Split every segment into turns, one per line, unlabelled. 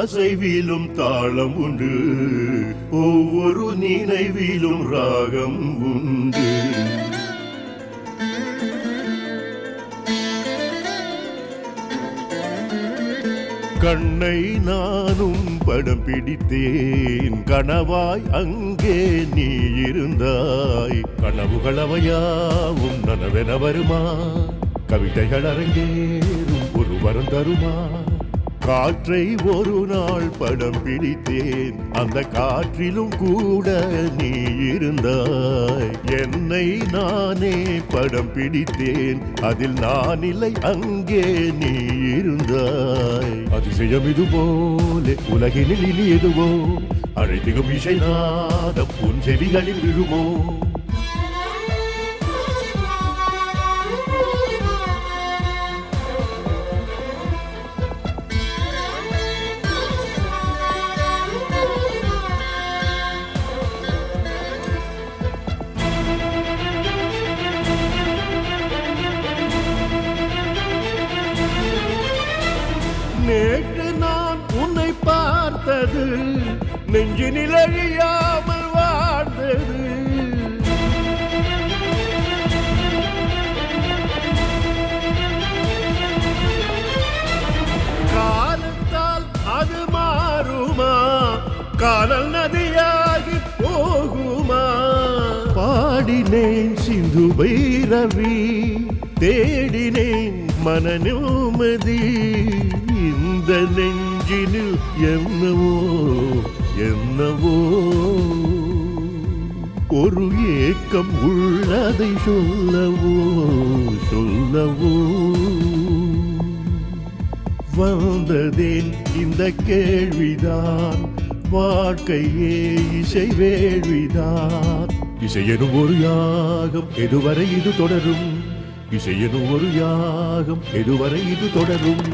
அசைவிலும் தாளம் உண்டு, ஒவ்வொரு நினைவிலும் ராகம் உண்டு. கண்ணை நானும் படம் பிடித்தேன், கனவாய் அங்கே நீ இருந்தாய். கனவுகள் அவையாவும் நனவென வருமா, கவிதைகள் அரங்கேறும் ஒரு வரம் தருமா. காற்றை ஒரு நாள் படம் பிடித்தேன், அந்த காற்றிலும் கூட நீ இருந்தாய். என்னை நானே படம் பிடித்தேன், அதில் நான் இல்லை அங்கே நீ இருந்தாய். அதிசயம் இது போல உலகினில் இனி எதுவோ, அழைத்திடும் இசை நாதம் உன் செவிகளில் விழுமோ. நேற்று நான் உன்னை பார்த்தது, நெஞ்சினில் அழியாமல் வாழ்ந்தது. காலத்தால் அது மாறுமா, காதல் நதியாகி போகுமா. பாடினேன் சிந்து பைரவி, தேடினேன் மன நிம்மதி. இந்த நெஞ்சினில் என்னவோ என்னவோ ஒரு ஏக்கம் உள்ளதை சொல்லவோ சொல்லவோ. வந்ததேன் இந்த கேள்விதான், வாழ்க்கையே இசை வேள்விதான். இசையெனும் ஒரு யாகம் எதுவரை இது தொடரும், இசையெனும் ஒரு யாகம் எதுவரை இது தொடரும்.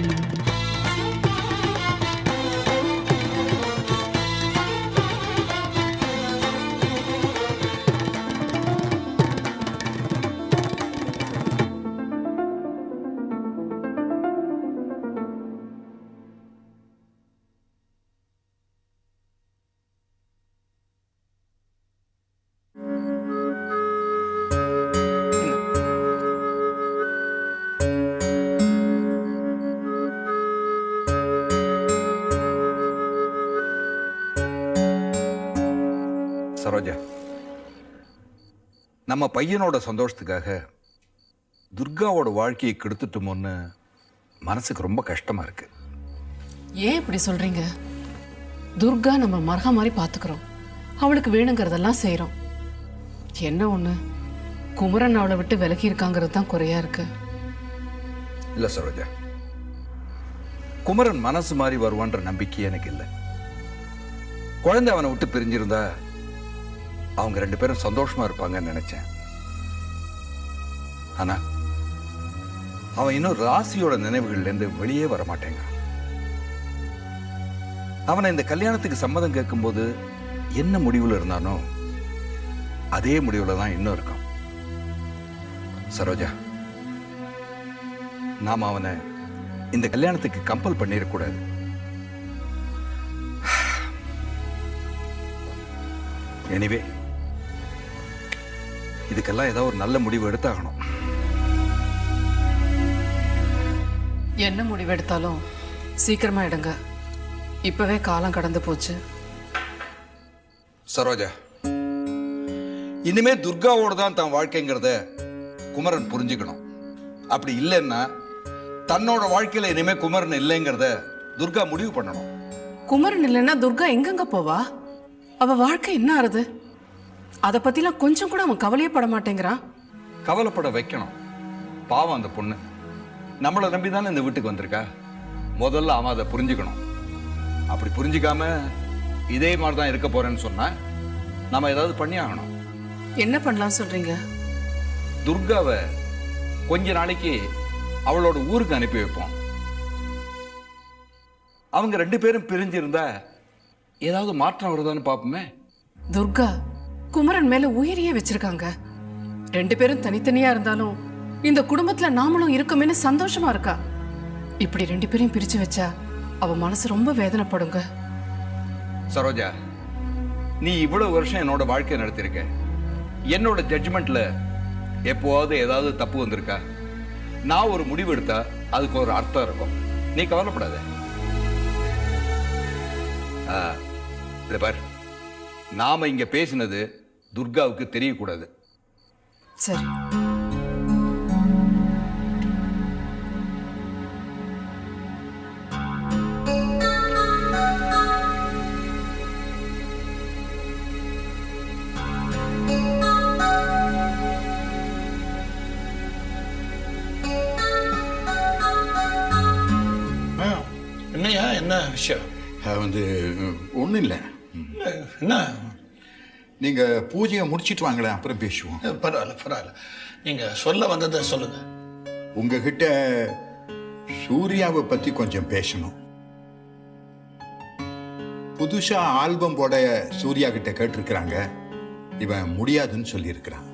சரோஜா, நம்ம பையனோட சந்தோஷத்துக்காக துர்காவோட வாழ்க்கையை கெடுத்துட்டோமோன்னு மனசுக்கு ரொம்ப கஷ்டமா இருக்கு.
ஏன் இப்படி சொல்றீங்க? துர்கா நம்ம மரகா மாதிரி பாத்துக்கிறோம், அவளுக்கு வேணுங்கிறதெல்லாம் செய்யறோம். என்ன ஒண்ணு, குமரன் அவளை விட்டு விலகி இருக்காங்கிறது தான் குறையா இருக்கு.
இல்ல சரோஜா, குமரன் மனசு மாறி வருவான்ற நம்பிக்கை எனக்கு இல்லை. குழந்தை அவனை விட்டு பிரிஞ்சிருந்தா அவங்க ரெண்டு பேரும் சந்தோஷமா இருப்பாங்கன்னு நினைச்சேன். ஆனா அவன் இன்னும் ராசியோட நினைவுகள்ல இருந்து வெளியே வர மாட்டேங்க. அவனை இந்த கல்யாணத்துக்கு சம்மதம் கேட்கும்போது என்ன முடிவுல இருந்தானோ அதே முடிவுல தான் இன்னும் இருக்கான். சரோஜா, நாம அவனை இந்த கல்யாணத்துக்கு கம்பல் பண்ணிடக்கூடாது. எனிவே, இதுக்கெல்லாம் ஏதாவது ஒரு நல்ல முடிவு எடுத்தாகணும்.
என்ன முடிவு எடுத்தாலும் சீக்கிரமா எடுங்க, இப்பவே காலம் கடந்து போச்சு.
சரோஜா, இனிமே துர்காவோட தான் தன் வாழ்க்கைங்கிறத குமரன் புரிஞ்சுக்கணும். அப்படி இல்லைன்னா தன்னோட வாழ்க்கையில இனிமே குமரன் இல்லைங்கிறத துர்கா முடிவு பண்ணணும்.
குமரன் இல்லைன்னா துர்கா எங்கெங்க போவா? அவ வாழ்க்கை என்ன ஆறுது? அதை பத்திலாம் கொஞ்சம் கூட அவன் கவலையே பட மாட்டேங்கிறான்.
கவலைப்பட வைக்கணும். பாவம் அந்த பொண்ணு நம்மளை நம்பிதானே இந்த வீட்டுக்கு வந்திருக்கா. முதல்ல அவன் அதை புரிஞ்சுக்கணும். அப்படி புரிஞ்சுக்காம இதே மாதிரிதான் இருக்க போறேன்னு சொன்னா நாம ஏதாவது பண்ணி ஆகணும்.
என்ன பண்ணலாம் சொல்றீங்க?
துர்காவை கொஞ்ச நாளைக்கு அவளோட ஊருக்கு அனுப்பி வைப்போம். அவங்க ரெண்டு பேரும் பிரிஞ்சிருந்தா ஏதாவது மாற்றம் வருதான்னு பாப்போமே.
துர்கா குமரன் மேல உயிரியே வச்சிருக்காங்க. ரெண்டு பேரும் தனித்தனியா இருந்தாலும் இந்த குடும்பத்துல நாமளும் இருக்கோமேன்னு சந்தோஷமா இருக்கா. இப்படி ரெண்டு பேரையும் பிரிச்சு வச்சா அவ மனசு ரொம்ப வேதனைப்படுங்க.
சரோஜா, நீ இவ்வளவு வருஷம் என்னோட வாழ்க்கை நடத்திருக்க. என்னோட ஜட்ஜ்மெண்ட்ல எப்போவாவது ஏதாவது தப்பு வந்திருக்கா? நான் ஒரு முடிவு எடுத்தா அதுக்கு ஒரு அர்த்தம் இருக்கும். நீ கவலைப்படாத. இத பார், நாம இங்க பேசினது துர்காவுக்கு தெரியக்கூடாது.
சரி.
என்னையா, என்ன விஷயம்?
வந்து ஒன்றும் இல்லை.
என்ன?
நீங்கள் பூஜையை முடிச்சிட்டு வாங்களேன், அப்புறம் பேசுவோம்.
பரவாயில்ல பரவாயில்ல, நீங்கள் சொல்ல வந்ததை சொல்லுங்க.
உங்ககிட்ட சூர்யாவை பற்றி கொஞ்சம் பேசணும். புதுசாக ஆல்பம் போட சூர்யா கிட்ட கேட்டிருக்கிறாங்க. இவன் முடியாதுன்னு சொல்லியிருக்கிறான்.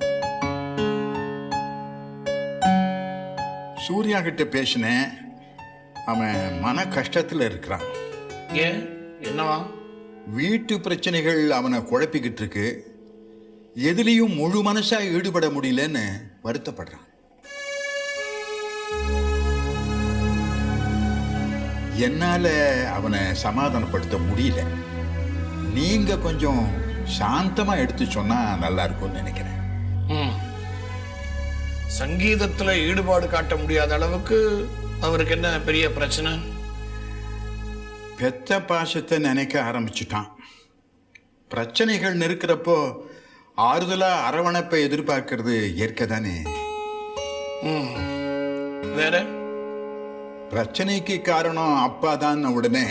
சூர்யா கிட்ட பேசினேன். அவன் மன கஷ்டத்தில் இருக்கிறான்.
ஏன், என்னவா?
வீட்டு பிரச்சனைகள் அவனை குழப்பிக்கிட்டு இருக்கு. எதுலேயும் முழு மனசா ஈடுபட முடியலன்னு வருத்தப்படுறான். என்னால அவனை சமாதானப்படுத்த முடியல. நீங்க கொஞ்சம் சாந்தமா எடுத்து சொன்னா நல்லா இருக்கும்னு நினைக்கிறேன்.
சங்கீதத்துல ஈடுபாடு காட்ட முடியாத அளவுக்கு அவருக்கு என்ன பெரிய பிரச்சனை?
பெத்த பாசத்தை நினைக்க ஆரம்பிச்சுட்டான். பிரச்சனைகள் நெருக்கிறப்போ ஆறுதலா அரவணைப்பை எதிர்பார்க்கறது இயற்கை தானே.
வேற
பிரச்சனைக்கு காரணம் அப்பா தான் உடனே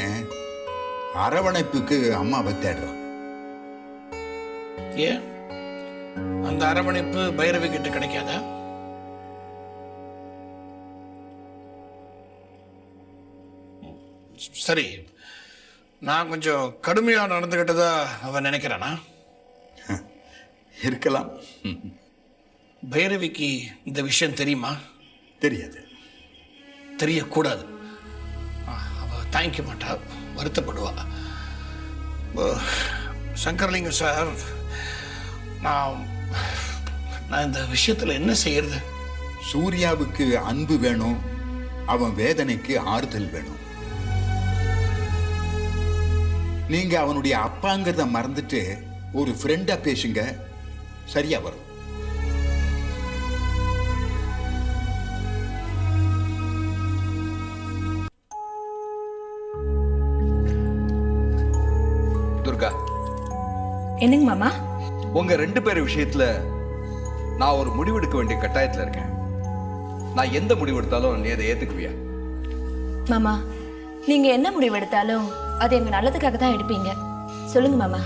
அரவணைப்புக்கு அம்மாவை தேடுறான்.
ஏன் அந்த அரவணைப்பு பைரவி கிட்ட கிடைக்காதா? சரி, நான் கொஞ்சம் கடுமையா நடந்துகிட்டதா அவன் நினைக்கிறானா?
இருக்கலாம்.
பைரவிக்கு இந்த விஷயம் தெரியுமா?
தெரியாது.
தெரியக்கூடாது. அவ தாங்கிக்க மாட்டா, வருத்தப்படுவா. சங்கர்லிங்கம் சார், நான் இந்த விஷயத்துல என்ன செய்யறது?
சூர்யாவுக்கு அன்பு வேணும், அவன் வேதனைக்கு ஆறுதல் வேணும். நீங்க அவனுடைய அப்பாங்கிறத மறந்துட்டு ஒரு ஃப்ரெண்டா பேசுங்க, சரியா வரும்.
துர்கா,
என்னங்க மாமா?
உங்க 2 பேர் விஷயத்துல நான் ஒரு முடிவெடுக்க வேண்டிய கட்டாயத்துல இருக்கேன். நான் எந்த முடிவு எடுத்தாலும் நீ அதை ஏத்துக்குவியா?
மாமா, நீங்க என்ன முடிவு எடுத்தாலும் அது எங்க நல்லதுக்காக தான் எடுப்பீங்க. சொல்லுங்க மாமா.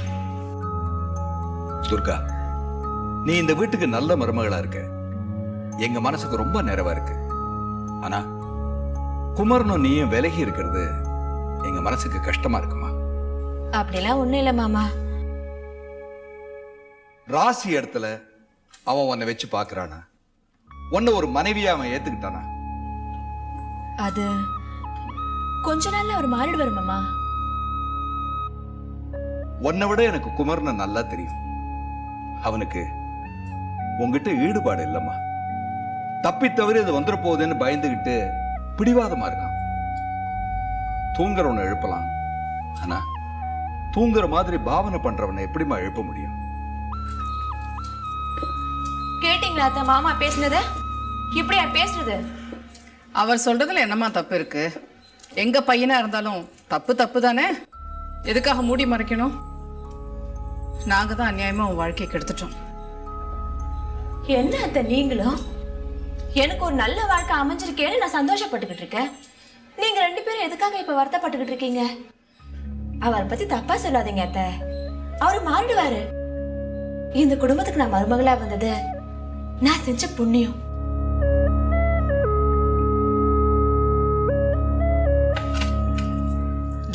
துர்கா, நீ இந்த வீட்டுக்கு நல்ல மருமகளா இருக்க. எங்க மனசுக்கு ரொம்ப நிறைவா இருக்கு. ஆனா குமரனும் நீயும் விலகி இருக்கிறது எங்க மனசுக்கு கஷ்டமா இருக்குமா?
அப்படிலாம் ஒண்ணும் இல்ல மாமா.
ராசி இடத்துல அவன் உன்னை வச்சு பாக்குறானா? உன்னை ஒரு மனைவியா அவன் ஏத்துக்கிட்டானா?
அது கொஞ்ச நாள்ல அவர் மாறிடுவாரு மாமா.
உன்னை விட எனக்கு குமரனை நல்லா தெரியும். அவனுக்கு உங்ககிட்ட ஈடுபாடு இல்லம்மா. தப்பி தவறி அது வந்துட போகுதுன்னு பயந்துகிட்டு பிடிவாதமா இருக்கான். தூங்குறவனை எழுப்பலாம், ஆனா தூங்குற மாதிரி பாவனை பண்றவனை எப்படிமா எழுப்ப முடியும்?
கேட்டீங்களா அத்தை மாமா பேசுனது? இப்படியா பேசுறது?
அவர் சொல்றதுல என்னமா தப்பு இருக்கு? எங்க பையனா இருந்தாலும் தப்பு தப்பு தானே. எதுக்காக மூடி மறைக்கணும்? நாங்க தான் அநியாயமா உன் வாழ்க்கையை கெடுத்துட்டோம்.
என்ன அத்தை நீங்களும்? எனக்கு ஒரு நல்ல வாழ்க்கை அமைஞ்சிருக்கேன்னு நான் சந்தோஷப்பட்டுக்கிட்டு இருக்கேன். நீங்க 2 பேரும் எதுக்காக இப்ப வருத்தப்பட்டுக்கிட்டு இருக்கீங்க? அவரை பத்தி தப்பா சொல்லாதீங்க அத்தை. அவரு மாறிடுவாரு. இந்த குடும்பத்துக்கு நான் மருமகளா வந்தது நான் செஞ்ச புண்ணியம்.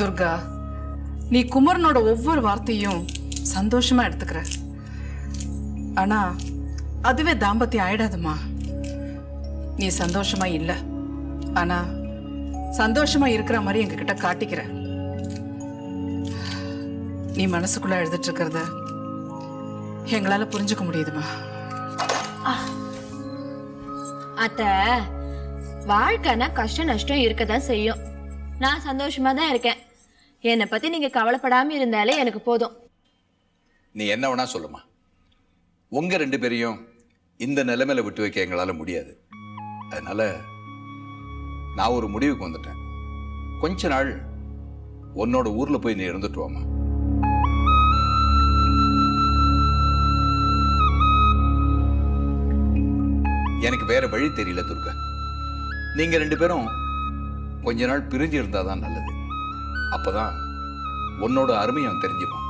துர்கா, நீ குமரனோட ஒவ்வொரு வார்த்தையும் சந்தோஷமா எடுத்துக்கிற. ஆனா அதுவே தாம்பத்தியம் ஆயிடாதுமா. நீ சந்தோஷமா இல்ல, ஆனா சந்தோஷமா இருக்கிற மாதிரி எங்ககிட்ட காட்டிக்கிற. நீ மனசுக்குள்ள எழுதிட்டு இருக்கிறத எங்களால புரிஞ்சுக்க முடியுதுமா.
அத்தை, வாழ்க்கைனா கஷ்டம் நஷ்டம் இருக்கதான் செய்யும். நான் சந்தோஷமா தான் இருக்கேன். என்னை பத்தி நீங்க கவலைப்படாம இருந்தாலே எனக்கு போதும்.
நீ என்ன வேணா சொல்லுமா, உங்க 2 பேரையும் இந்த நிலைமையில விட்டு வைக்க எங்களால முடியாது. அதனால நான் ஒரு முடிவுக்கு வந்துட்டேன். கொஞ்ச நாள் உன்னோட ஊர்ல போய் நீ இருந்துட்டு வாமா. எனக்கு வேற வழி தெரியல துர்கா. நீங்க 2 பேரும் கொஞ்ச நாள் பிரிஞ்சு இருந்தாதான் நல்லது. அப்பதான் உன்னோட அருமையும் தெரிஞ்சுப்பான்.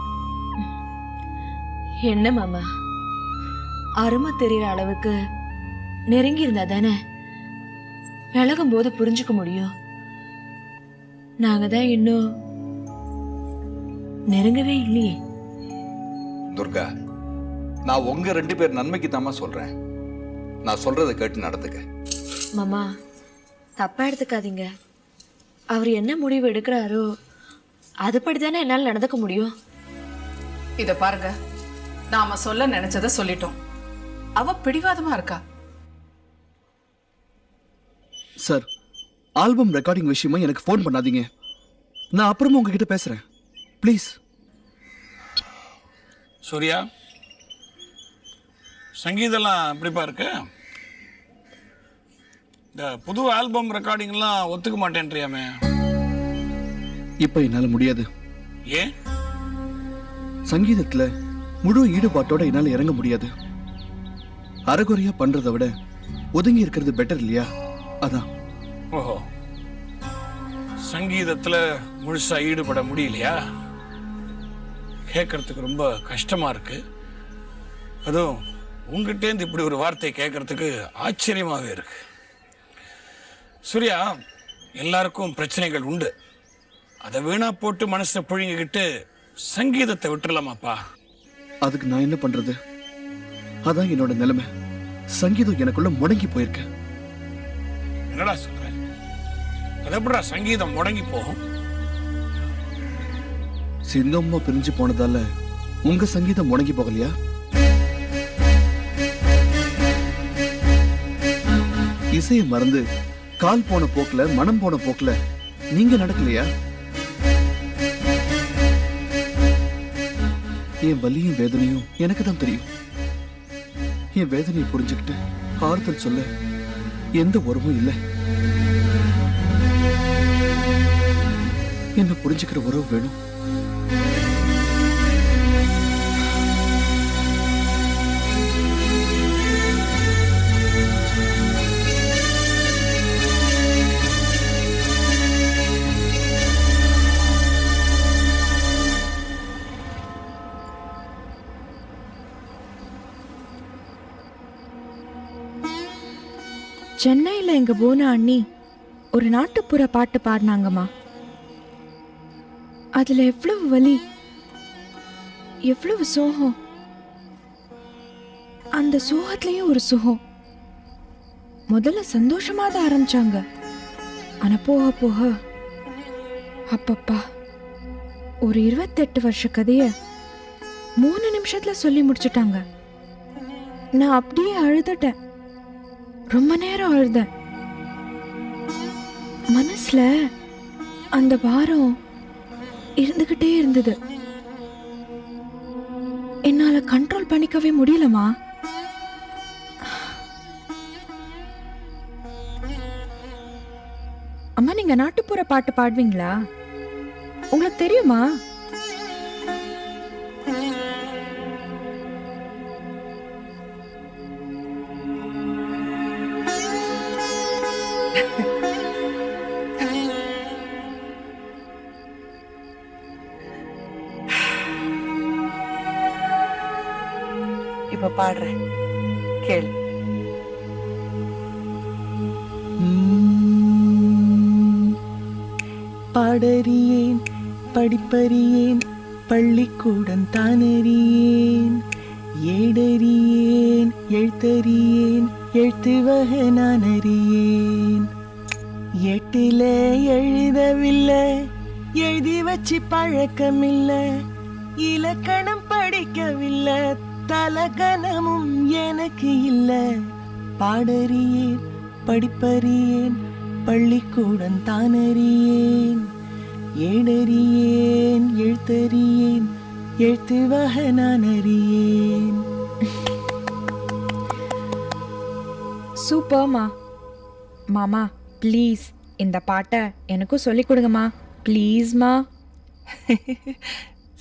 என்ன மாமா, அருமை தெரியற அளவுக்கு நெருங்கி இருந்தா தானே விலகும் போது புரிஞ்சுக்க முடியும். நாங்க தான் இன்னும் நெருங்கவே இல்லையே.
துர்கா, நான் உங்க 2 பேர் நன்மைக்கு தாமா சொல்றேன். நான் சொல்றதை கேட்டு நடந்துக்க.
மாமா, தப்பா எடுத்துக்காதீங்க. அவர் என்ன முடிவு எடுக்கிறாரோ அதுபடி தானே என்னால் நடந்துக்க முடியும்.
இத பாருங்க, நாம சொல்ல நினைச்சத சொல்லிட்டோம். அவ பிடிவாதமா இருக்கா.
சார், ஆல்பம் ரெக்கார்டிங் விஷயமா எனக்கு ஃபோன் பண்ணாதீங்க. நான் அப்புறமா உங்ககிட்ட பேசுறேன் ப்ளீஸ்.
சூர்யா, சங்கீதெல்லாம் எப்படிப்பா இருக்கு? இந்த புது ஆல்பம் ரெக்கார்டிங்லாம் ஒத்துக்க மாட்டேன்றியாமே?
இப்ப என்னால முடியாது.
ஏன்?
சங்கீதத்துல முழு ஈடுபாட்டோட என்னால இறங்க முடியாது. அரைகுறையா பண்றதை விட ஒதுங்கி இருக்கிறது பெட்டர் இல்லையா? அதான்.
ஓஹோ, சங்கீதத்துல முழுசா ஈடுபட முடியலையா? கேட்கறதுக்கு ரொம்ப கஷ்டமா இருக்கு. அதுவும் உங்ககிட்டேருந்து இப்படி ஒரு வார்த்தை கேட்கறதுக்கு ஆச்சரியமாகவே இருக்கு. சூர்யா, எல்லாருக்கும் பிரச்சனைகள் உண்டு. அதை வீணா போட்டு மனசை புழுங்கிக்கிட்டு சங்கீதத்தை விட்டுறலாமாப்பா?
அதுக்கு நான் என்ன பண்றது? அதான் என்னோட நிலைமை. சங்கீதம் எனக்குள்ள முடங்கி போயிருக்கு.
என்னடா சொல்ற? அது எப்படிடா சங்கீதம் முடங்கி போகும்?
சின்னம்மா பிரிஞ்சு போனதால உங்க சங்கீதம் முடங்கி போகலையா? இசையை மறந்து கால் போன போக்குல மனம் போன போக்குல நீங்க நடக்கலையா? என் வலியும் வேதனையும் எனக்கு தான் தெரியும். என் வேதனையை புரிஞ்சுக்கிட்டு ஆறுதல் சொல்ல எந்த உறவும் இல்லை. என்ன புரிஞ்சுக்கிற உறவு வேணும்.
சென்னையில் எங்க போன அண்ணி ஒரு நாட்டுப்புற பாட்டு பாடினாங்கம்மா. அதுல எவ்வளவு வலி, எவ்வளவு சோகம். அந்த சோகத்திலையும் ஒரு சுகம். முதல்ல சந்தோஷமா தான் ஆரம்பிச்சாங்க. ஆனா போக போக அப்பப்பா, ஒரு 28 வருஷ கதைய 3 நிமிஷத்துல சொல்லி முடிச்சுட்டாங்க. நான் அப்படியே அழுதுட்டேன். ரொம்ப நேரம் அழுதேன். மனசுல அந்த பாரம் இருந்துகிட்டே இருந்தது. என்னால கண்ட்ரோல் பண்ணிக்கவே முடியலமா. அம்மா, நீங்க நாட்டுப்புற பாட்டு பாடுவீங்களா? உங்களுக்கு தெரியுமா?
இப்ப பாடுறேன், கேளு. பாடறியேன், படிப்பறியேன், பள்ளிக்கூடம் தானறியேன், ஏடறியேன், எழுத்தறியேன், எழுத்து வகை நான் அறியேன், எட்டில எழுதவில்லை, எழுதி வச்சு பழக்கமில்லை, இலக்கணம் படிக்கவில்லை, தலகணமும் எனக்கு இல்ல. பாடறியேன் படிப்பறியேன் பள்ளிக்கூடம் தானறியேன், ஏடறியேன் எழுத்தறியேன் எழுத்து வகை நான் அறியேன்.
சூப்பர்மா. மாமா ப்ளீஸ் இந்த பாட்டை எனக்கும் சொல்லிக் கொடுங்கம்மா ப்ளீஸ்மா.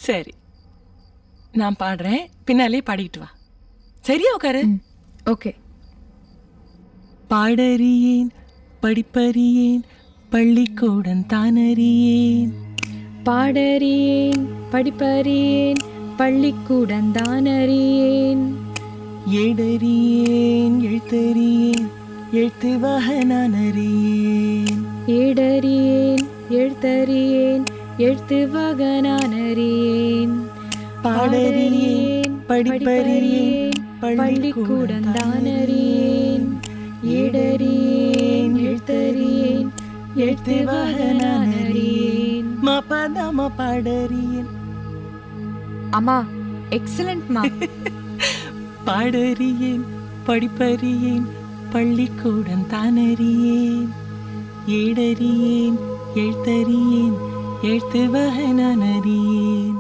சரி, நான் பாடுறேன், பின்னாலே பாடிட்டு வா. சரியா உட்காரு.
ஓகே.
பாடறியேன் படிப்பறியேன் பள்ளிக்கூடம் தானறியேன்,
பாடறியேன் படிப்பறியேன் பள்ளிக்கூடம் தானறியேன்,
ஏடறியேன் எழுத்தறியேன் எழுத்து வகை நான் அறியேன்,
ஏடறியேன் எழுத்தறியேன் எழுத்து வகை நான் அறியேன்,
பாடறியேன் படிப்பறியேன்
பள்ளிக்கூடம் தானறியேன், ஏடறியேன் எழுத்தறியேன் எழுத்து வகை நான் அறியேன்.
மபதம பாடறியேன்.
அம்மா எக்ஸலண்ட்மா.
பாடறியேன் படிப்பறியேன் பள்ளிக்கூடம் தானறியேன், ஏடறியேன் எழுத்தறியேன் எழுத்து வகை நான் அறியேன்.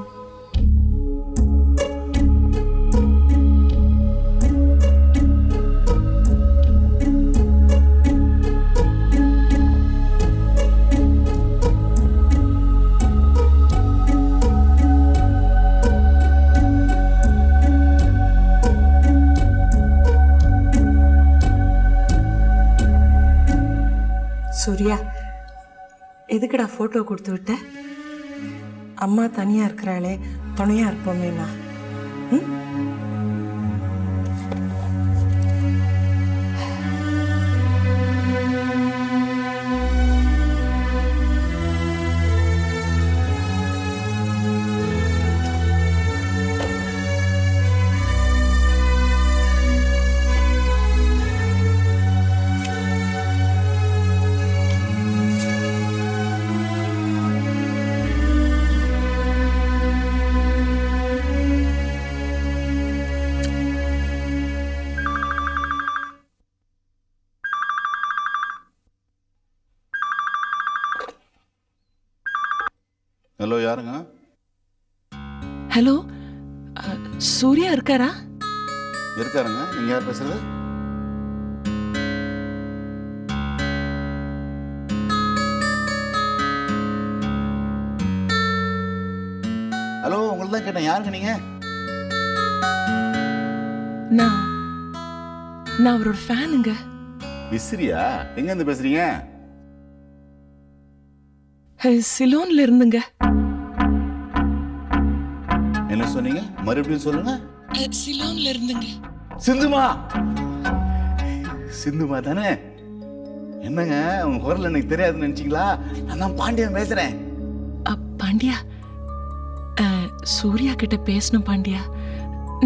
சூர்யா, எதுக்குடா ஃபோட்டோ கொடுத்து விட்ட? அம்மா தனியாக இருக்கிறாளே, துணையாக இருப்போமேண்ணா. ம்.
ஹலோ, யாருங்க?
ஹலோ, சூர்யா இருக்காரா?
இருக்காருங்க. நீங்க யார் பேசுறது? ஹலோ, உங்களை தான் கேட்டேன். யாருங்க நீங்க?
நான் அவரோட ஃபேனுங்க.
விசிறியா? எங்க இருந்து பேசுறீங்க?
சிலோன்ல இருந்துங்க.
என்ன சொன்னீங்க? மறுபடியும் சொல்லுங்க.
சிலோன்ல இருந்துங்க.
சிந்துமா? சிந்துமா தானே? என்னங்க உங்க குரல் எனக்கு தெரியாதுன்னு நினைச்சீங்களா? நான் தான் பாண்டியன் பேசுறேன்.
பாண்டியா, சூர்யா கிட்ட பேசணும் பாண்டியா.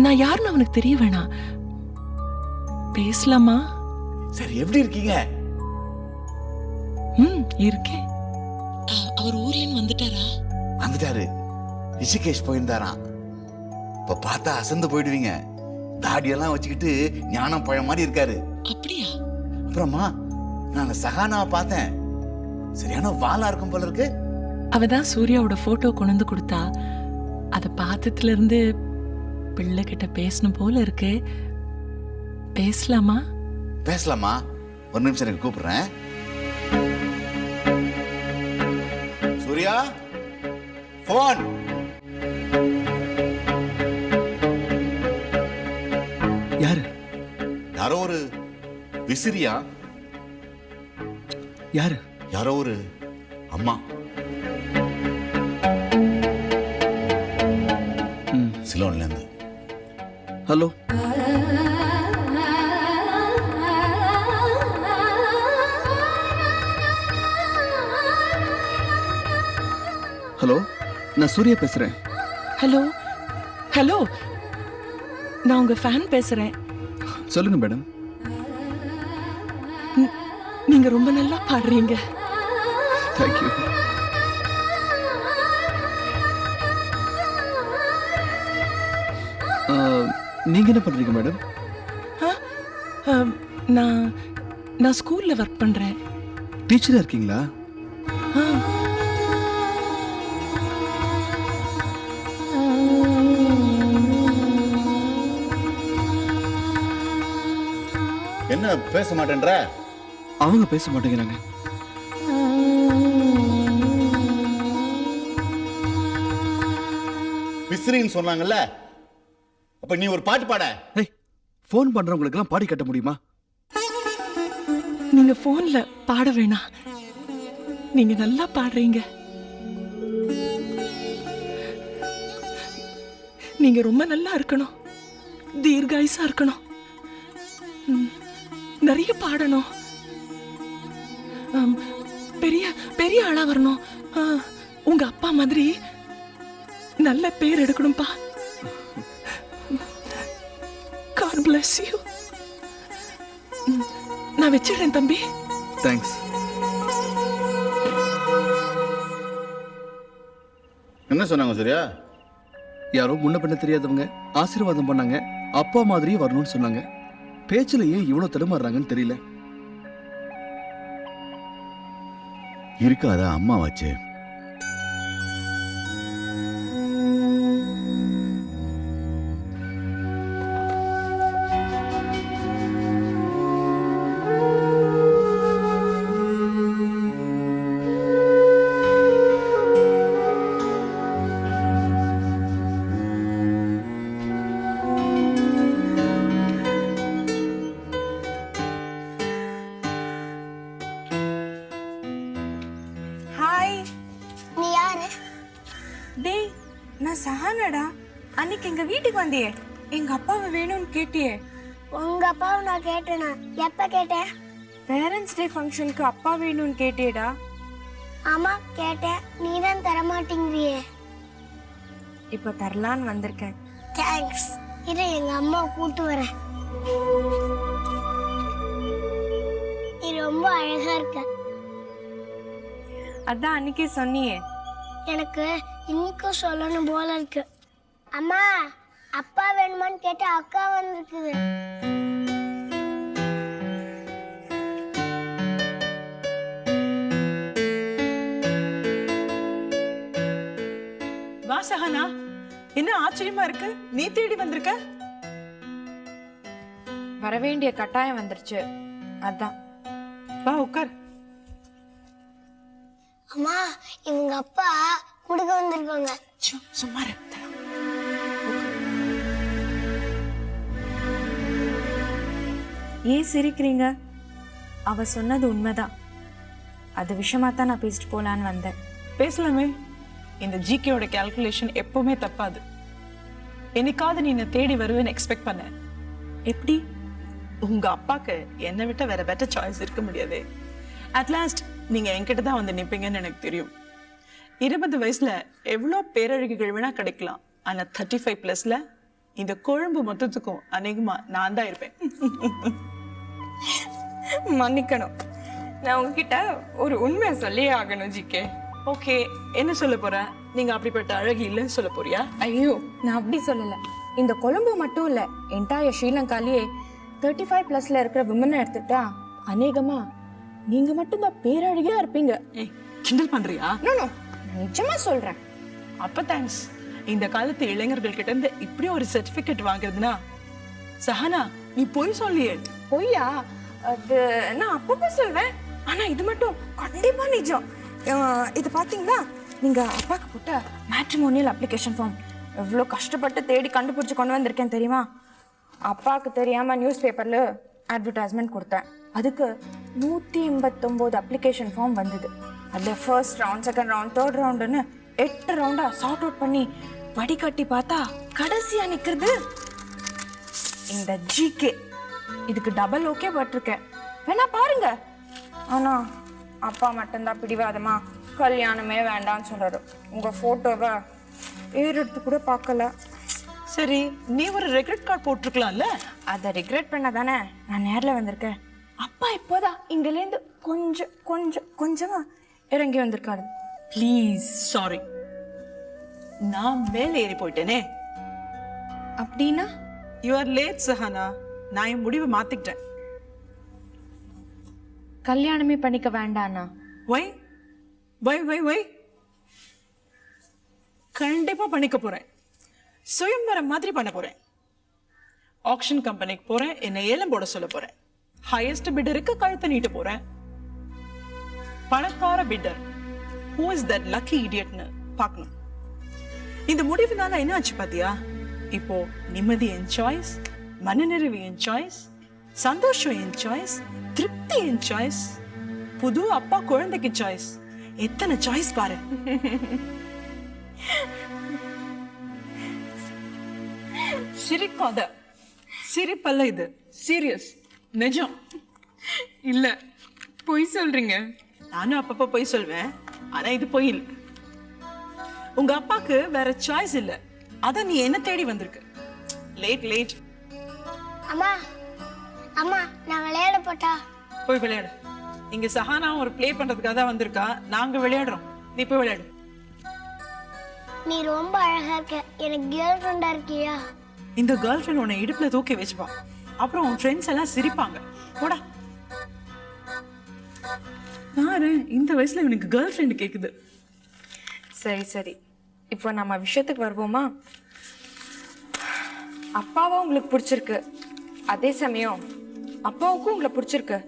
நான் யாருன்னு அவனுக்கு தெரிய வேணாம். பேசலாமா?
சரி, எப்படி இருக்கீங்க?
இருக்கேன். அவர் ஊர்ல வந்துட்டாரா?
வந்துட்டாரு. ரிஷிகேஷ் போயிருந்தாராம். இப்ப பார்த்தா அசந்து போயிடுவீங்க. தாடியெல்லாம் வச்சுக்கிட்டு ஞானம் பழம் மாதிரி இருக்காரு.
அப்படியா?
அப்புறமா நான் சகானாவை பார்த்தேன். சரியான வாளா இருக்கும் போல இருக்கு.
அவதான் சூர்யாவோட போட்டோ கொண்டு வந்து கொடுத்தா. அதை பார்த்ததுல இருந்து பிள்ளை கிட்ட பேசணும் போல இருக்கு. பேசலாமா?
பேசலாமா? ஒரு நிமிஷம் எனக்கு கூப்பிடுறேன். சூர்யா, போன்.
யாரு?
யாரோ ஒரு விசிறியா?
யாரு?
யாரோ ஒரு அம்மா. சிலோன்ல இருந்து.
ஹலோ, ஹலோ, நான் சூர்யா பேசுறேன்.
ஹலோ ஹலோ, நான் உங்க ஃபேன் பேசுறேன்.
சொல்லுங்க மேடம்.
நீங்க ரொம்ப நல்லா பாடுறீங்க.
தேங்க்யூ. நீங்க என்ன பண்றீங்க மேடம்?
நான் நான் ஸ்கூல்ல ஒர்க் பண்றேன்.
டீச்சரா இருக்கீங்களா?
என்ன பேச மாட்டேன்ற?
அவங்க பேச மாட்டேங்கிறாங்க.
விசிறின்னு சொன்னாங்கல்ல, அப்ப நீ ஒரு பாட்டு பாட.
ஃபோன் பண்றவங்களுக்கு எல்லாம் பாடி கட்ட முடியுமா?
நீங்க போன்ல பாட வேணாம், நீங்க நல்லா பாடுறீங்க. நீங்க ரொம்ப நல்லா இருக்கணும், தீர்காயுசா இருக்கணும், நிறைய பாடணும், பெரிய பெரிய ஆளா வரணும், உங்க அப்பா மாதிரி நல்ல பேர் எடுக்கணும்பா. God bless you. நான் வச்சிடுறேன் தம்பி.
தேங்க்ஸ்.
என்ன சொன்னாங்க சூர்யா?
யாரோ முன்ன பின்ன தெரியாதவங்க ஆசீர்வாதம் பண்ணாங்க, அப்பா மாதிரியே வரணும்னு சொன்னாங்க. பேச்சுல ஏன் இவ்வளவு தடுமாறுறாங்கன்னு தெரியல.
இருக்காதா அம்மாவாச்சு?
நான் சஹானடா. அன்னைக்கு எங்க வீட்டுக்கு வந்தியே, எங்க அப்பாவை வேணும்னு கேட்டியே.
உங்க அப்பாவை நான் கேட்டேனா? எப்ப கேட்டேன்?
பேரண்ட்ஸ் டே ஃபங்க்ஷனுக்கு அப்பா வேணும்னு கேட்டியேடா.
ஆமா கேட்டேன், நீ தான் தர மாட்டேங்கிறியே.
இப்ப தரலான்னு வந்திருக்கேன்.
தேங்க்ஸ். இரு எங்க அம்மா கூட்டு வரேன். நீ ரொம்ப அழகா இருக்க.
அதான் அன்னைக்கே சொன்னியே.
எனக்கு இன்னைக்கும் சொல்லணும் போல இருக்கு. அம்மா அப்பா வேணுமான்னு கேட்ட அக்கா வந்திருக்குது.
வா சஹானா, என்ன ஆச்சரியமா இருக்கு, நீ தேடி வந்திருக்க?
வரவேண்டிய கட்டாயம் வந்துருச்சு, அதான்.
வா உட்கார்.
அம்மா இவங்க அப்பா குடுக்க வந்திருக்காங்க.
சும்மா இரு.
ஏன் சிரிக்கிறீங்க? அவ சொன்னது உண்மைதான். அது விஷயமா தான் நான் பேசிட்டு போலான்னு வந்தேன்.
பேசலாமே. இந்த ஜிகேயோட கால்குலேஷன் எப்பவுமே தப்பாது. என்னைக்காவது நீ என்ன தேடி வருவேன்னு எக்ஸ்பெக்ட் பண்ண.
எப்படி?
உங்க அப்பாக்கு என்னை விட்ட வேற பெட்டர் சாய்ஸ் இருக்க முடியாது. அட்லாஸ்ட் நீங்க என்கிட்ட தான் வந்து நிப்பீங்கன்னு எனக்கு தெரியும். 20 வயசுல எவ்வளோ பேரழகிகள் வேணா கிடைக்கலாம், ஆனா 35+ல இந்த கொழும்பு மொத்தத்துக்கும் அநேகமா நான் தான் இருப்பேன்.
மன்னிக்கணும், நான் உங்ககிட்ட ஒரு உண்மை சொல்லியே ஆகணும் ஜிகே.
ஓகே, என்ன சொல்ல போற? நீங்க அப்படிப்பட்ட அழகி இல்லைன்னு சொல்ல போறியா?
ஐயோ, நான் அப்படி சொல்லல. இந்த கொழும்பு மட்டும் இல்ல, என்டையர் ஸ்ரீலங்காலேயே 35+ல இருக்கிற விமனை எடுத்துட்டா அநேகமா நீங்க மட்டும் தான் பேரழகியா இருப்பீங்க.
கிண்டல் பண்றியா?
நோ நோ, நிஜமா சொல்றேன்.
அப்ப தேங்க்ஸ். இந்த காலத்து இளைஞர்கள் கிட்ட இருந்து இப்படி ஒரு சர்டிபிகேட் வாங்குறதுனா. சஹானா, நீ பொய் சொல்லியே.
பொய்யா? அது நான் அப்பப்போ சொல்வேன், ஆனா இது மட்டும் கண்டிப்பா நிஜம். இது பாத்தீங்களா, நீங்க அப்பாக்கு போட்ட மேட்ரிமோனியல் அப்ளிகேஷன் ஃபார்ம் எவ்வளோ கஷ்டப்பட்டு தேடி கண்டுபிடிச்சு கொண்டு வந்திருக்கேன் தெரியுமா? அப்பாவுக்கு தெரியாம நியூஸ் பேப்பர்ல அட்வர்டைஸ்மெண்ட் கொடுத்தேன். அதுக்கு 189 அப்ளிகேஷன் ஃபார்ம் வந்தது. அதில் first round, second round, third ரவுண்டுன்னு 8 ரவுண்டா சார்ட் அவுட் பண்ணி வடிகட்டி பார்த்தா கடைசியா நிக்கிறது இந்த ஜிகே. இதுக்கு டபுள் ஓகே பட்டிருக்கேன், வேணா பாருங்க. ஆனா அப்பா மட்டும்தான் பிடிவாதமா கல்யாணமே வேண்டாம்னு சொல்றாரு. உங்க போட்டோவை ஏறெடுத்து கூட பார்க்கல.
சரி, நீ ஒரு ரெக்ரெட் கார்டு போட்டிருக்கலாம்ல?
அதை ரிக்ரெட் பண்ண தானே நான் நேரில் வந்திருக்கேன். அப்பா இப்போதான் இங்கேருந்து கொஞ்சமா இறங்கி வந்திருக்காரு. ப்ளீஸ்.
சாரி, நான் மேலே ஏறி போயிட்டேனே.
அப்படின்னா
யூ ஆர் லேட் சஹானா. நான் என் முடிவை மாத்திக்கிட்டேன்.
கல்யாணமே பண்ணிக்க வேண்டாண்ணா.
ஒய் ஒய் ஒய் ஒய் கண்டிப்பா பண்ணிக்க போறேன். சுயம்பரம் மாதிரி பண்ண போறேன். ஆக்ஷன் கம்பெனிக்கு போறேன். என்னை ஏலம் போட சொல்ல போறேன். ஹையஸ்ட் பிட்டருக்கு கழுத்தை நீட்ட போறேன். பணக்கார bidder who is that lucky இடியட்னு பார்க்கணும். இந்த முடிவுனால என்ன ஆச்சு பாத்தியா? இப்போ நிம்மதி என் சாய்ஸ், மனநிறைவு என் சாய்ஸ், சந்தோஷம் என் சாய்ஸ், திருப்தி என் சாய்ஸ், புது அப்பா குழந்தைக்கு சாய்ஸ். எத்தனை சாய்ஸ் பாரு. சிரிக்காத. சிரிப்பல்ல இது, சீரியஸ், நிஜம்.
இல்ல பொய் சொல்றீங்க.
நானும் அப்பப்ப பொய் சொல்வேன், ஆனா இது பொய் இல்ல. உங்க அப்பாக்கு வேற சாய்ஸ் இல்ல, அத நீ என்ன தேடி வந்திருக்க. Late late.
அம்மா அம்மா நான் விளையாட போட்டா?
போய் விளையாடு. இங்க சஹானா ஒரு ப்ளே பண்றதுக்காக தான் வந்திருக்கா. நாங்க விளையாடுறோம், நீ போய் விளையாடு.
நீ ரொம்ப அழகா இருக்க. எனக்கு கேர்ள் ஃப்ரெண்டா இருக்கியா?
இந்த கேர்ள் ஃப்ரெண்ட் உன்னை இடுப்புல தூக்கி வச்சுப்பா. அப்புறம் உன் ஃப்ரெண்ட்ஸ் எல்லாம் சிரிப்பாங்க. போடா. யாரு இந்த வயசுல இவனுக்கு கேர்ள் ஃப்ரெண்ட் கேக்குது?
சரி சரி, இப்போ நம்ம விஷயத்துக்கு வருவோமா? அப்பாவும் உங்களுக்கு பிடிச்சிருக்கு, அதே சமயம் அப்பாவுக்கும் உங்களை பிடிச்சிருக்கு.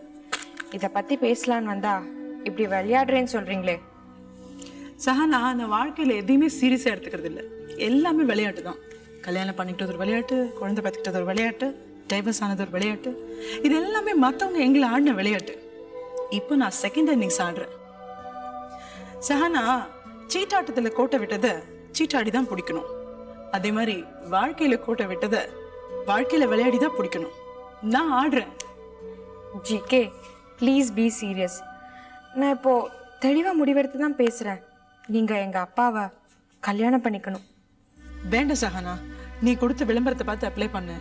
இதை பத்தி பேசலான்னு வந்தா இப்படி விளையாடுறேன்னு சொல்றீங்களே.
சஹானா, நான் வாழ்க்கையில எதையுமே சீரியஸா எடுத்துக்கிறது இல்லை. எல்லாமே விளையாட்டு தான். கல்யாணம் பண்ணிக்கிட்டது ஒரு விளையாட்டு, குழந்தை பார்த்துக்கிட்டது ஒரு விளையாட்டு, டைவர்ஸ் ஆனது ஒரு விளையாட்டு. இது எல்லாமே மற்றவங்க எங்களை ஆடின விளையாட்டு. இப்போ நான் செகண்ட் இன்னிங்ஸ் ஆடுறேன். சஹானா, சீட்டாட்டத்தில் கோட்டை விட்டதை சீட்டாடி தான் பிடிக்கணும். அதே மாதிரி வாழ்க்கையில கோட்டை விட்டதை வாழ்க்கையில விளையாடி தான் பிடிக்கணும். நான் ஆடுறேன்.
GK please be serious. நான் இப்போ தெளிவா முடிவெடுத்து தான் பேசுறேன். நீங்க எங்க அப்பாவை கல்யாணம் பண்ணிக்கணும்.
வேண்டாம் சஹானா, நீ கொடுத்த விளம்பரத்தை பார்த்து அப்ளை பண்ண.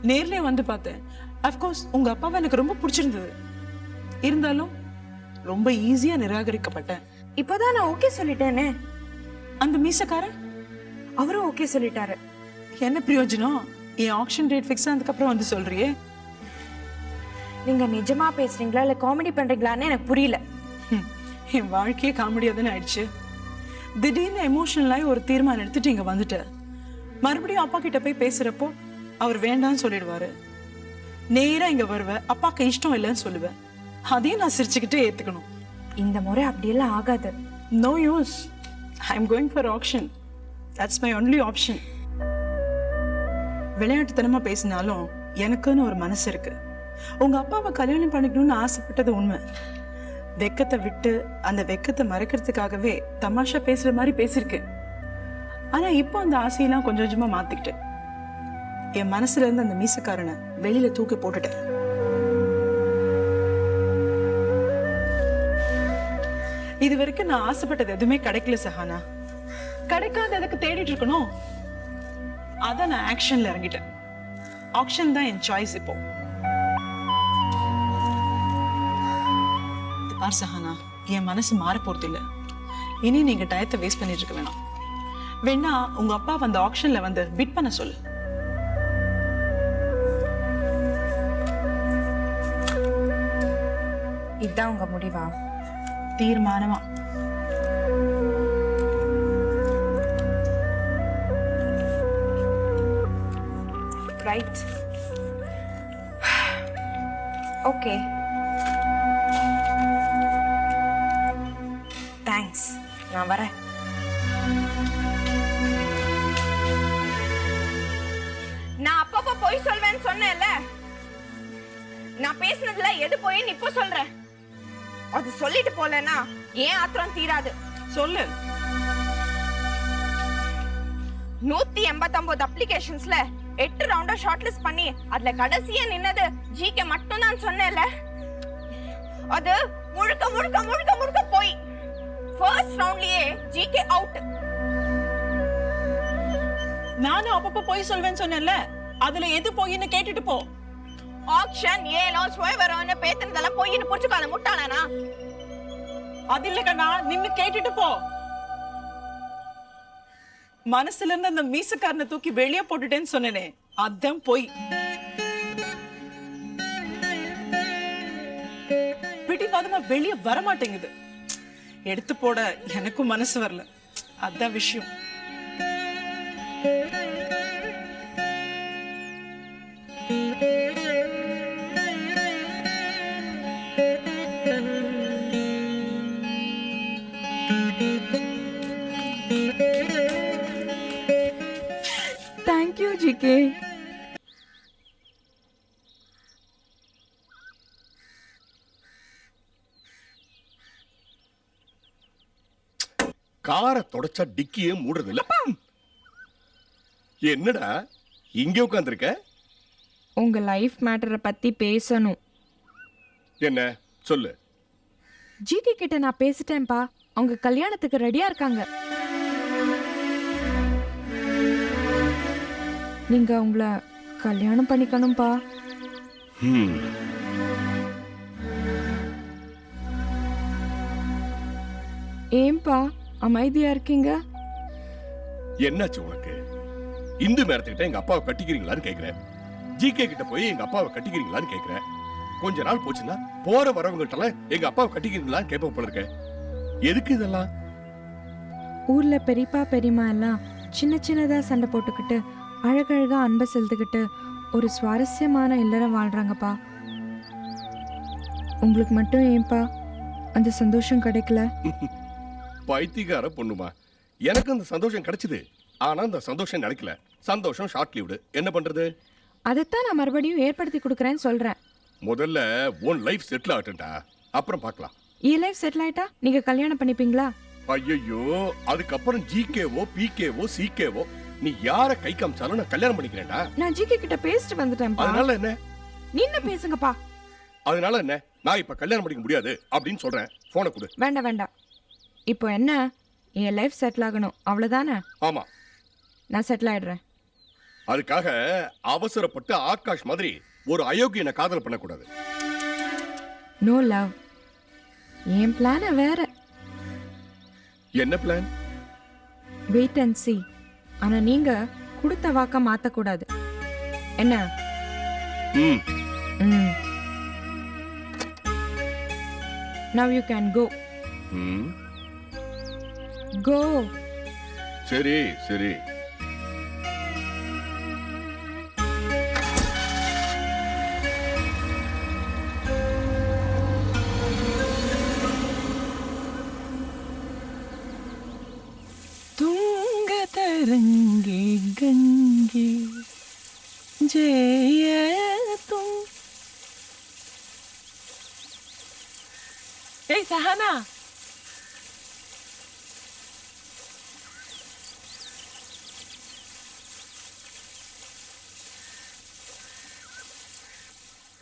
நேர்லயே வந்து பார்த்தேன். அஃப்கோர்ஸ் உங்க அப்பாவை எனக்கு ரொம்ப பிடிச்சிருந்தது. இருந்தாலும் ரொம்ப ஈஸியா நிராகரிக்கப்பட்டேன்.
இப்போதான் நான் ஓகே சொல்லிட்டேனே.
அந்த மீசக்காரன்
அவரும் ஓகே சொல்லிட்டாரு.
என்ன பிரயோஜனம்? என் ஆக்ஷன் டேட் ஃபிக்ஸ் ஆனதுக்கு அப்புறம் வந்து சொல்றியே.
நீங்க நிஜமா பேசுறீங்களா இல்ல காமெடி பண்றீங்களான்னு எனக்கு புரியல.
என் வாழ்க்கையே காமெடியா தானே ஆயிடுச்சு. திடீர்னு எமோஷனலாகி ஒரு தீர்மானம் எடுத்துட்டு இங்க வந்துட்டேன். மறுபடியும் அப்பா கிட்ட போய் பேசுறப்போ அவர் வேண்டான்னு சொல்லிடுவாரு. நேரா இங்க வருவேன், அப்பாக்கு இஷ்டம் இல்லைன்னு சொல்லுவேன். அதையும் நான் சிரிச்சுக்கிட்டே ஏத்துக்கணும்.
இந்த முறை அப்படியெல்லாம் ஆகாது.
No use. I am going for action. That's my only option. விளையாட்டுத்தனமா பேசினாலும் எனக்குன்னு ஒரு மனசு இருக்கு. உங்க அப்பாவை கல்யாணம் பண்ணிக்கணும்னு ஆசைப்பட்டது உண்மை. வெக்கத்தை விட்டு அந்த வெக்கத்தை மறைக்கிறதுக்காகவே தமாஷா பேசுற மாதிரி பேசியிருக்கேன். ஆனா இப்போ அந்த ஆசையெல்லாம் கொஞ்சம் கொஞ்சமா மாத்திக்கிட்டேன். என் மனசுல இருந்து அந்த மீசக்காரனை வெளியில தூக்கி போட்டுட்டேன். இது வரைக்கும் நான் ஆசைப்பட்டது எதுவுமே கிடைக்கல சஹானா. கிடைக்காததுக்கு தேடிட்டு இருக்கணும். அதான் நான் ஆக்ஷன்ல இறங்கிட்டேன். ஆக்ஷன் தான் என் சாய்ஸ் இப்போ. பார் சஹானா, என் மனசு மாற போறது இல்ல. இனி நீங்க டயத்தை வேஸ்ட் பண்ணிட்டு இருக்க வேணாம். வேணா உங்க அப்பா அந்த ஆக்ஷன்ல வந்து பிட் பண்ண சொல்லு.
இதுதான் உங்க முடிவா?
தீர்மானமா.
ரைட். Okay, thanks. நான் வரேன். நான் அப்பப்போ போய் சொல்வேன்னு சொன்னேன்ல. நான் பேசினதுல எது போய் இப்போ சொல்றேன். அது சொல்லிட்டு போலனா ஏன் ஆத்திரம் தீராது.
சொல்லு.
189 அப்ளிகேஷன்ஸ்ல 8 ரவுண்டா ஷார்ட் லிஸ்ட் பண்ணி அதுல கடைசியா நின்னது ஜிகே மட்டும் தான் சொன்னேன்ல. அது முழுக்க முழுக்க முழுக்க முழுக்க போய். ஃபர்ஸ்ட் ரவுண்ட்லயே ஜிகே அவுட்.
நானும் அப்பப்ப போய் சொல்வேன்னு சொன்னேன்ல. அதுல எது போயின்னு கேட்டுட்டு போ.
ஆக்ஷன் ஏலோ ஸ்வைவரோன்னு பேத்துனதெல்லாம் போயின்னு புடிச்சுக்காத முட்டாளானா.
அது இல்ல கண்ணா, நின்னு கேட்டுட்டு போ. மனசுல இருந்து அந்த மீசக்காரனை தூக்கி வெளியே போட்டுட்டேன்னு சொன்னேனே, அதான் போய். பிடிவாதமா வெளியே வரமாட்டேங்குது. எடுத்து போட எனக்கும் மனசு வரல, அதான் விஷயம்.
Thank you GK.
காரை தொடச்சா டிக்கியே மூடுறது இல்ல. என்னடா இங்க உட்கார்ந்திருக்க?
உங்க லைஃப் மேட்டரை பத்தி பேசணும்.
என்ன சொல்லு.
ஜிகே கிட்ட நான் பேசிட்டேன்ப்பா. அவங்க கல்யாணத்துக்கு ரெடியா இருக்காங்க. நீங்க அவங்கள கல்யாணம் பண்ணிக்கணும்பா. ஏன்பா அமைதியா இருக்கீங்க?
என்னாச்சு உனக்கு? இந்து மேடத்துக்கிட்ட எங்க அப்பாவை கட்டிக்கிறீங்களான்னு கேக்குறேன். ஜிகே கிட்ட போய் எங்க அப்பாவை கட்டிக்கிறீங்களான்னு கேக்குறேன். கொஞ்ச நாள் போச்சுன்னா போற வரவங்கள்ட்ட எங்க அப்பாவை கட்டிக்கிறீங்களான்னு கேட்ப போல இருக்க. எதுக்கு இதெல்லாம்?
ஊர்ல பெரியப்பா பெரியம்மா எல்லாம் சின்ன சின்னதா சண்டை போட்டுக்கிட்டு அழகழகா அன்பை செலுத்துக்கிட்டு ஒரு சுவாரஸ்யமான இல்லறம் வாழ்றாங்கப்பா. உங்களுக்கு மட்டும் ஏன்பா அந்த சந்தோஷம் கிடைக்கல?
பைத்தியக்கார பொண்ணுமா, எனக்கு அந்த சந்தோஷம் கிடைச்சது. ஆனா அந்த சந்தோஷம் நடக்கல. சந்தோஷம் ஷார்ட் லிவ்டு. என்ன பண்றது?
அதைத்தான் நான் மறுபடியும் ஏற்படுத்தி கொடுக்குறேன்னு சொல்றேன்.
முதல்ல உன் லைஃப் செட்டில் ஆகட்டும்டா, அப்புறம் பார்க்கலாம்.
என் லைஃப் செட்டில் ஆயிட்டா நீங்க கல்யாணம் பண்ணிப்பீங்களா?
ஐயோ, அதுக்கப்புறம் ஜிகேவோ பிகேவோ சிகேவோ நீ யார கை காமிச்சாலும் நான் கல்யாணம் பண்ணிக்கிறேன்டா.
நான் ஜிகே கிட்ட பேசிட்டு வந்துட்டேன்ப்பா.
அதனால என்ன?
நீங்க பேசுங்கப்பா.
அதனால என்ன? நான் இப்ப கல்யாணம் பண்ணிக்க முடியாது அப்படின்னு சொல்றேன். போனை கொடு.
வேண்டாம் வேண்டாம். இப்போ என்ன, என் லைஃப் செட்டில் ஆகணும் அவ்வளவுதானே?
ஆமா,
நான் செட்டில் ஆயிடுறேன்.
அதுக்காக அவசரப்பட்டு ஆகாஷ் மாதிரி ஒரு அயோக்கியனை காதல் பண்ணக்கூடாது.
No love. என் பிளான வேற.
என்ன பிளான்?
Wait and see. ஆனா நீங்க கொடுத்த வாக்க மாத்தக்கூடாது. என்ன?
ம்.
Now you can go.
ம்.
Go.
சரி சரி.
துங்க தரங்கே கங்கே ஜெய தும். ஏய் சஹானா,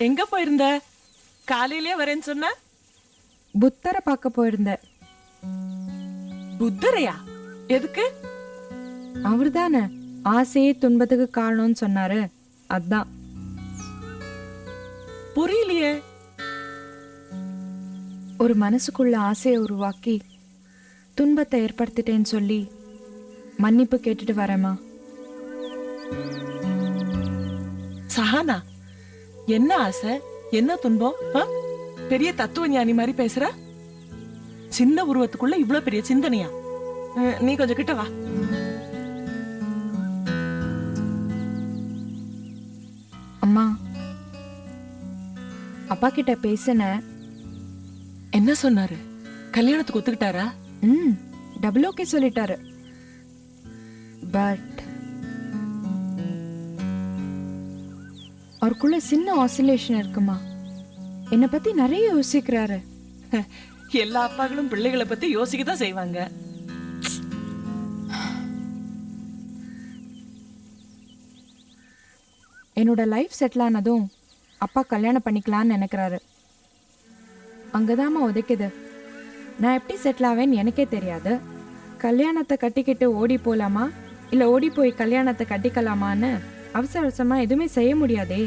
எங்க போயிருந்த? காலையிலே வரேன்னு சொன்ன.
புத்தரை பார்க்க போயிருந்தேன்.
புத்தரையா? எதுக்கு?
அவர்தானே ஆசையே துன்பத்துக்கு காரணம்னு சொன்னாரு, அதான்.
புரியலையே.
ஒரு மனசுக்குள்ள ஆசையை உருவாக்கி துன்பத்தை ஏற்படுத்திட்டேன்னு சொல்லி மன்னிப்பு கேட்டுட்டு வரேமா.
சஹானா, என்ன ஆசை, என்ன துன்பம்? பெரிய தத்துவ ஞானி மாதிரி பேசுற. சின்ன உருவத்துக்குள்ள இவ்வளவு பெரிய சிந்தனையா? நீ கொஞ்சம் கிட்ட வா.
அம்மா, அப்பா கிட்ட பேசின.
என்ன சொன்னாரு? கல்யாணத்துக்கு ஒத்துக்கிட்டாரா?
டபுள் ஓகே சொல்லிட்டாரு. பட் அவருக்குள்ள சின்ன ஆசிலேஷன் இருக்குமா. என்னை பத்தி நிறைய யோசிக்கிறாரு.
எல்லா அப்பாக்களும் பிள்ளைகளை பத்தி யோசிக்கதான் செய்வாங்க.
என்னோட லைஃப் செட்டில் ஆனதும் அப்பா கல்யாணம் பண்ணிக்கலான்னு நினைக்கிறாரு. அங்கதாம்மா உதைக்குது. நான் எப்படி செட்டில் ஆவேன்னு எனக்கே தெரியாது. கல்யாணத்தை கட்டிக்கிட்டு ஓடி போலாமா இல்லை ஓடி போய் கல்யாணத்தை கட்டிக்கலாமான்னு அவசர அவசரமா எதுவுமே செய்ய முடியாதே.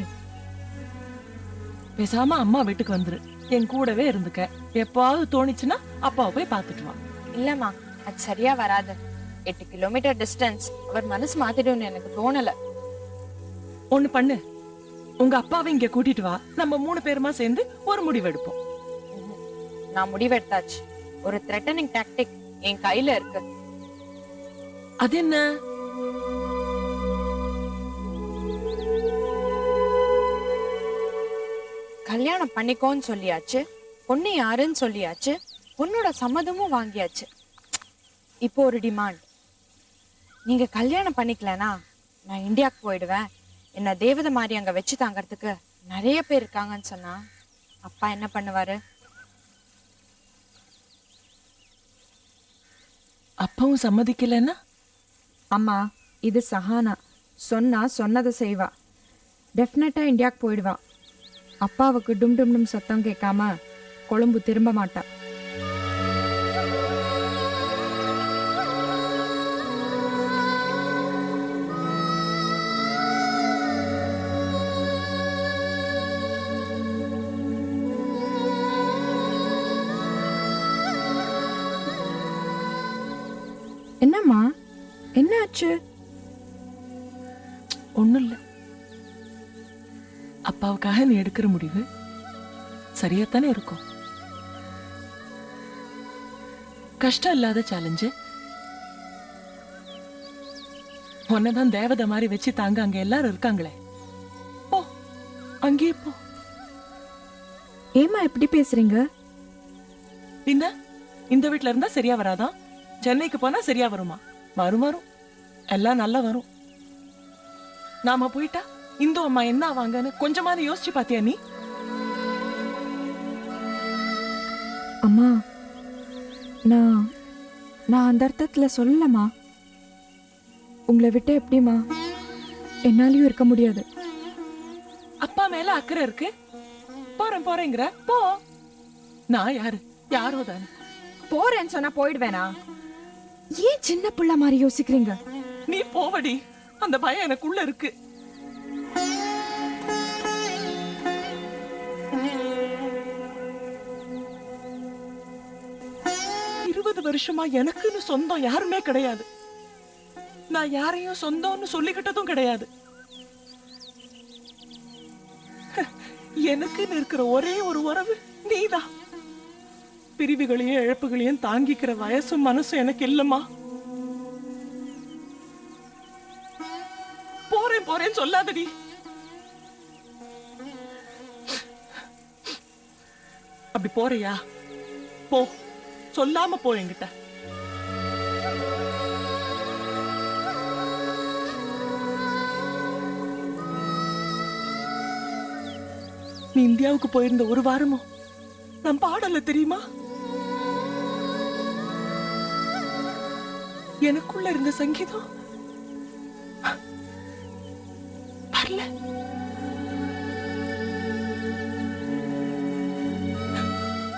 பேசாம அம்மா வீட்டுக்கு வந்துரு. என் கூடவே இருந்துக்க. எப்பாவது தோணிச்சுன்னா அப்பாவை போய் பார்த்துட்டு வா.
இல்லம்மா, அது சரியா வராது. 8 கிலோமீட்டர் டிஸ்டன்ஸ். அவர் மனசு மாத்திடும்னு எனக்கு தோணல.
ஒண்ணு பண்ணு, உங்க அப்பாவை இங்க கூட்டிட்டு வா. நம்ம 3 பேருமா சேர்ந்து ஒரு முடிவு எடுப்போம்.
நான் முடிவெடுத்தாச்சு. ஒரு த்ரெட்டனிங் டாக்டிக் என் கையில இருக்கு.
அது என்ன?
கல்யாணம் பண்ணிக்கோன்னு சொல்லியாச்சு, பொண்ணு யாருன்னு சொல்லியாச்சு, பொண்ணோட சம்மதமும் வாங்கியாச்சு. இப்போ ஒரு டிமாண்ட். நீங்க கல்யாணம் பண்ணிக்கலனா நான் இந்தியாவுக்கு போயிடுவேன். என்ன தேவதை மாதிரி அங்க வச்சு தாங்கிறதுக்கு நிறைய பேர் இருக்காங்கன்னு சொன்னா அப்பா என்ன பண்ணுவாரு?
அப்பாவும் சம்மதிக்கலன்னா?
அம்மா, இது சஹானா. சொன்னா சொன்னதை செய்வா. டெஃபினட்டா இந்தியாவுக்கு போயிடுவா. அப்பாவுக்கு டும் டும் டும் சத்தம் கேட்காம கொழும்பு திரும்ப மாட்டா. என்னம்மா, என்ன ஆச்சு?
ஒண்ணும் இல்ல. அப்பாவுக்காக நீ எடுக்கிற முடிவு சரியாத்தானே இருக்கும். கஷ்டம் இல்லாத சேலஞ்சு. உன்னதான் தேவதை மாதிரி வச்சு தாங்க அங்க எல்லாரும் இருக்காங்களே. போ, அங்கேயே போ.
ஏமா எப்படி பேசுறீங்க?
பின்ன இந்த வீட்டுல இருந்தா சரியா வராதான்? சென்னைக்கு போனா சரியா வருமா? வரும் வரும், எல்லாம் நல்லா வரும். நாம போயிட்டா இந்து அம்மா என்ன ஆவாங்கன்னு கொஞ்சமாவது யோசிச்சு பாத்தியா நீ?
அம்மா, நான் அந்த அர்த்தத்துல சொல்லலம்மா. உங்களை விட்டு எப்படிமா என்னாலையும் இருக்க முடியாது.
அப்பா மேல அக்கறை இருக்கு. போறேன் போறேங்கிற போ. நான் யாரு? யாரோ தானே.
போறேன்னு சொன்னா போயிடுவேனா? ஏன் சின்ன பிள்ளை மாதிரி யோசிக்கிறீங்க?
நீ போவடி, அந்த பயம் எனக்குள்ள இருக்கு. வருஷமா எனக்குன்னு சொந்தம் யாருமே கிடையாது. நான் யாரையும் சொந்தம்னு சொல்லிக்கிட்டதும் கிடையாது. எனக்குன்னு இருக்கிற ஒரே ஒரு உறவு நீதான். பிரிவுகளையும் இழப்புகளையும் தாங்கிக்கிற வயசும் மனசும் எனக்கு இல்லம்மா. போறேன் போறேன்னு சொல்லாதடி. அப்படி போறியா? போ, சொல்லாம போ என்கிட்ட. நீ இந்தியாவுக்கு போயிருந்த ஒரு வாரமும் நான் பாடல தெரியுமா? எனக்குள்ள இருந்த சங்கீதம் வரல.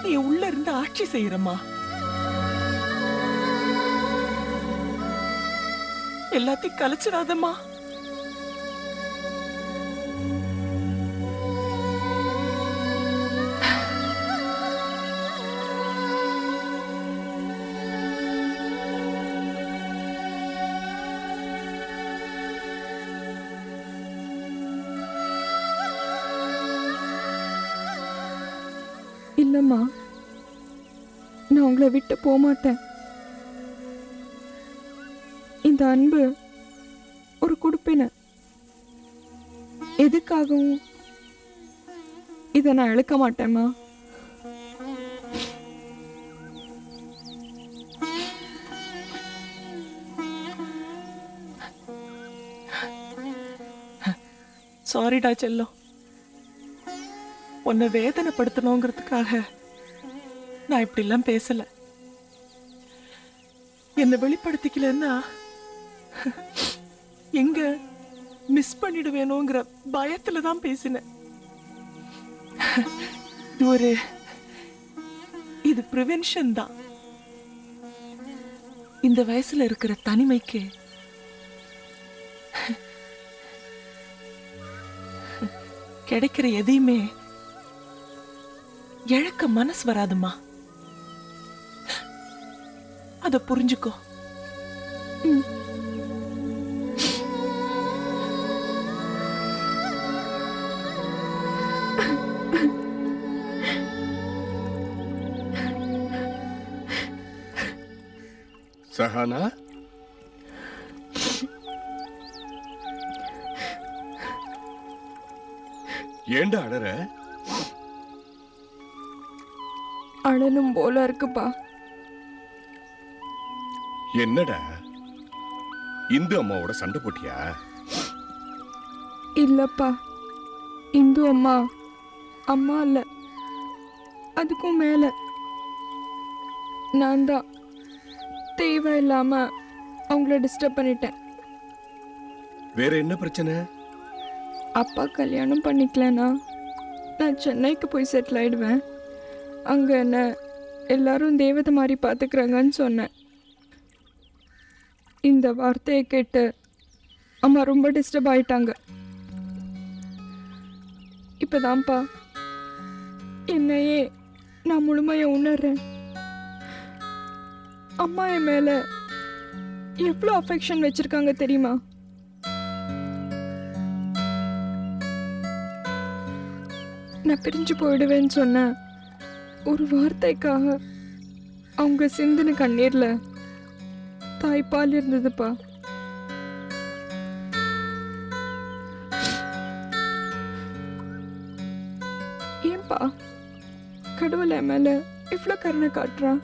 நீ உள்ள இருந்து ஆட்சி செய்யறம்மா. எல்லாத்தையும் கலைச்சிடாதம்மா.
இல்லம்மா, நான் உங்களை விட்டு போக மாட்டேன். இந்த அன்பு ஒரு குடுப்பின. எதுக்காகவும் இதை நான் இழக்க மாட்டேம்மா.
சாரிடா செல்லம். உன்னை வேதனைப்படுத்தணுங்கிறதுக்காக நான் இப்படி எல்லாம் பேசல. என்னை வெளிப்படுத்திக்கலன்னா எங்க மிஸ் பண்ணிடுவேணுங்கிற பயத்துல தான் பேசினேன். இது பிரிவென்ஷன் தான். இந்த வயசுல இருக்கிற தனிமைக்கு கிடைக்கிற எதையுமே இழக்க மனசு வராதுமா. அத புரிஞ்சுக்கோ.
சஹானா, ஏண்டா அழற?
அழனும் போல இருக்குப்பா.
என்னடா இந்து அம்மாவோட சண்டை போட்டியா?
இல்லப்பா, இந்து அம்மா அம்மா இல்ல, அதுக்கும் மேல நான் தான் தேவையில்லாம அவங்கள டிஸ்டர்ப் பண்ணிட்டேன்.
வேற என்ன பிரச்சனை?
அப்பா கல்யாணம் பண்ணிக்கலனா நான் சென்னைக்கு போய் செட்டில் ஆயிடுவேன். அங்க என்ன எல்லாரும் தேவதை மாதிரி பார்த்துக்கிறாங்கன்னு சொன்னேன். இந்த வார்த்தையை கேட்டு அம்மா ரொம்ப டிஸ்டர்ப் ஆயிட்டாங்க. இப்பதான்ப்பா என்னையே நான் முழுமையா உணர்றேன். அம்மா என் மேல எவ்வளோ அஃபெக்ஷன் வச்சிருக்காங்க தெரியுமா? நான் பிரிஞ்சு போயிடுவேன்னு சொன்ன ஒரு வார்த்தைக்காக அவங்க சிந்தின கண்ணீர்ல தாய்ப்பால் இருந்ததுப்பா. ஏன்பா கடவுள் என் மேல இவ்வளோ கருணை காட்டுறான்?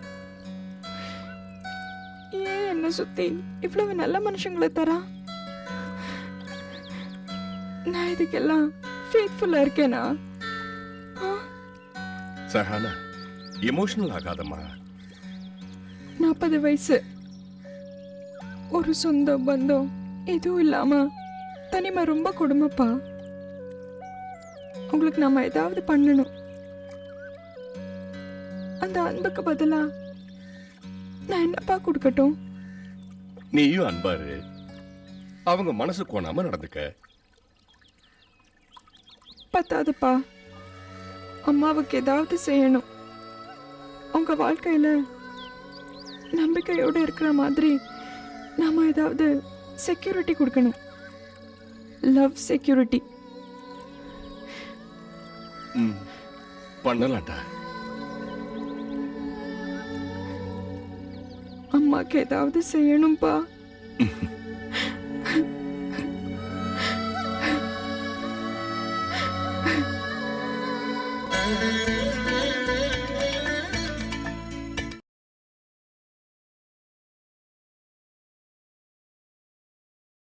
ஏன் என்னை சுத்தி இவ்வளவு நல்ல மனுஷங்களை தரா? நான் இதுக்கெல்லாம் ஃபேத்ஃபுல்லா இருக்கேனா?
சஹானா, எமோஷனல் ஆகாதம்மா.
40 வயசு, ஒரு சொந்த பந்தம் எதுவும் இல்லாம தனிமை ரொம்ப கொடுமைப்பா. உங்களுக்கு நாம ஏதாவது பண்ணணும். அந்த அன்புக்கு பதிலா நான் என்னப்பா கொடுக்கட்டும்?
நீயும் அன்பாரு, அவங்க மனசு கோணாம நடந்துக்க.
பத்தாதுப்பா, அம்மாவுக்கு ஏதாவது செய்யணும். அவங்க வாழ்க்கையில நம்பிக்கையோடு இருக்கிற மாதிரி நாம ஏதாவது செக்யூரிட்டி கொடுக்கணும். Love security.
பண்ணலாம்டா.
அம்மாக்கு ஏதாவது செய்யணும்பா.